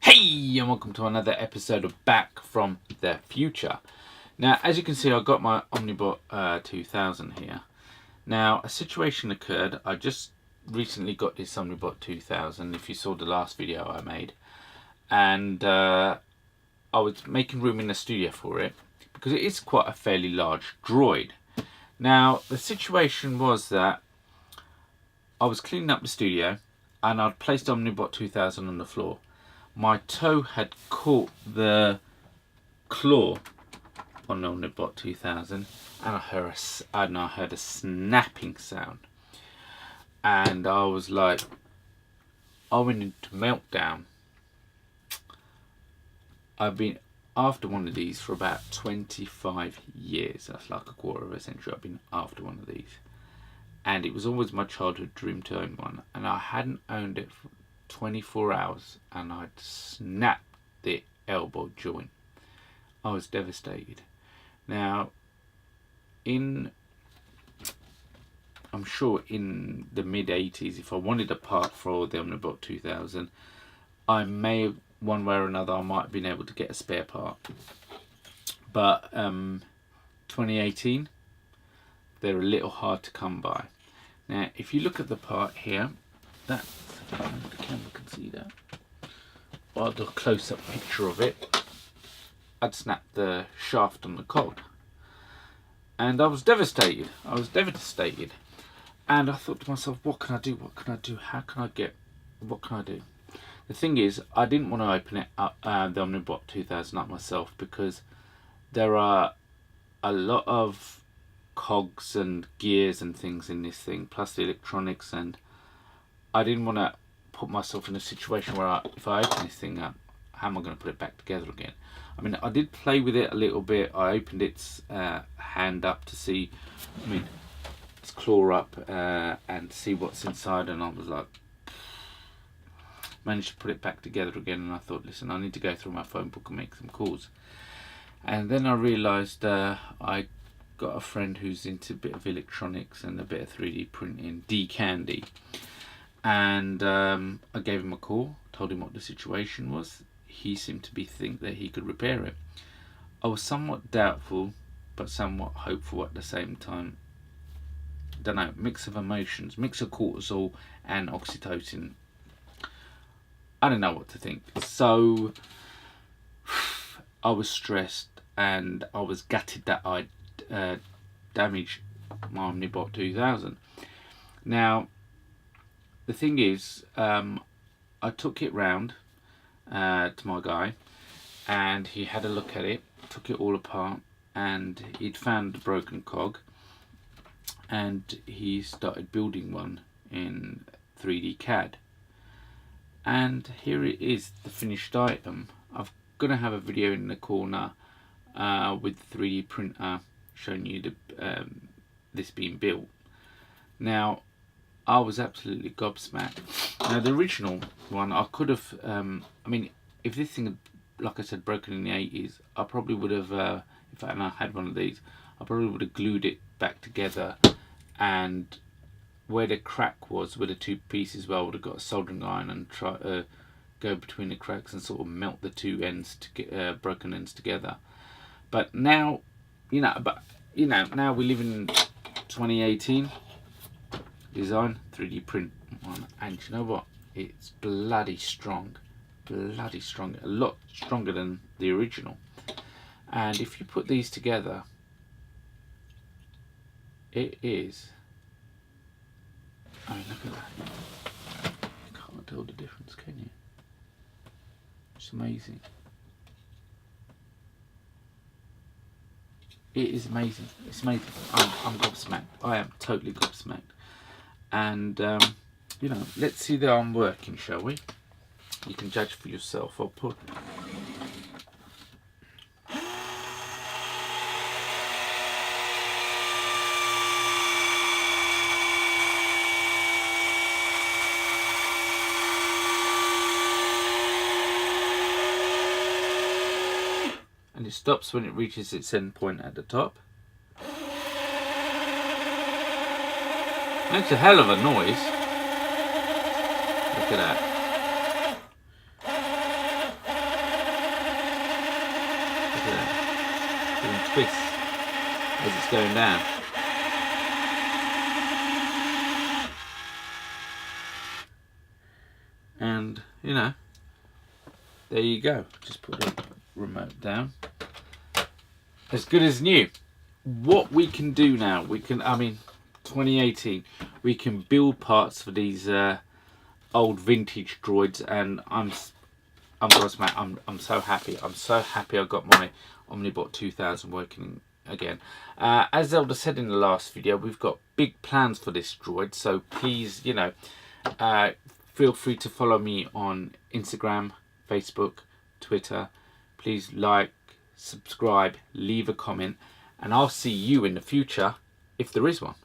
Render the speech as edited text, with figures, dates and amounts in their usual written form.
Hey, and welcome to another episode of Back from the Future. Now, as you can see, I've got my Omnibot 2000 here. Now, a situation occurred. I just recently got this Omnibot 2000, if you saw the last video I made. And I was making room in the studio for it, because it is quite a fairly large droid. Now, the situation was that I was cleaning up the studio, and I'd placed Omnibot 2000 on the floor. My toe had caught the claw on Omnibot 2000, and I heard a snapping sound, and I was like, I went into meltdown. I've been after one of these for about 25 years. That's like a quarter of a century. I've been after one of these, and it was always my childhood dream to own one, and I hadn't owned it for 24 hours, and I'd snapped the elbow joint. I was devastated. Now, I'm sure in the mid 80s, if I wanted a part for the Omnibot 2000, I may, one way or another, I might have been able to get a spare part. But 2018, they're a little hard to come by. Now, if you look at the part here, that the camera can see that, or the close-up picture of it, I'd snapped the shaft on the cog, and I was devastated. And I thought to myself, what can I do? What can I do? How can I get? What can I do? The thing is, I didn't want to open it up, the Omnibot 2000 up myself, because there are a lot of cogs and gears and things in this thing, plus the electronics, and I didn't want to put myself in a situation where if I open this thing up, how am I going to put it back together again? I mean, I did play with it a little bit. I opened its hand up to see, its claw up, and see what's inside, and I was like, managed to put it back together again, and I thought, listen, I need to go through my phone book and make some calls. And then I realised I got a friend who's into a bit of electronics and a bit of 3D printing, D-Candy. And I gave him a call, told him what the situation was. He seemed to think that he could repair it. I was somewhat doubtful, but somewhat hopeful at the same time. Don't know, mix of emotions, mix of cortisol and oxytocin. I don't know what to think. So I was stressed, and I was gutted that I damaged my Omnibot 2000. Now, the thing is, I took it round to my guy, and he had a look at it, took it all apart, and he'd found a broken cog, and he started building one in 3D CAD. And here it is, the finished item. I'm going to have a video in the corner with the 3D printer showing you this being built. Now, I was absolutely gobsmacked. Now, the original one, I could have, if this thing had, like I said, broken in the 80s, I probably would have, if I had one of these, I probably would have glued it back together, and where the crack was, where the two pieces were, I would have got a soldering iron and try to go between the cracks and sort of melt the two ends to get broken ends together. But now, now we live in 2018. Design 3D print one, and you know what? It's bloody strong, a lot stronger than the original. And if you put these together, it is. I mean, look at that. You can't tell the difference, can you? It's amazing. It is amazing. It's amazing. I'm gobsmacked. I am totally gobsmacked. And, let's see the arm working, shall we? You can judge for yourself. I'll put... And it stops when it reaches its end point at the top. Makes a hell of a noise. Look at that. twist as it's going down. And you know, there you go. Just put the remote down. As good as new. What we can do now, we can, I mean, 2018, we can build parts for these old vintage droids, and I'm so happy. I'm so happy I got my Omnibot 2000 working again. As Zelda said in the last video, we've got big plans for this droid, so please, you know, feel free to follow me on Instagram, Facebook, Twitter. Please like, subscribe, leave a comment, and I'll see you in the future if there is one.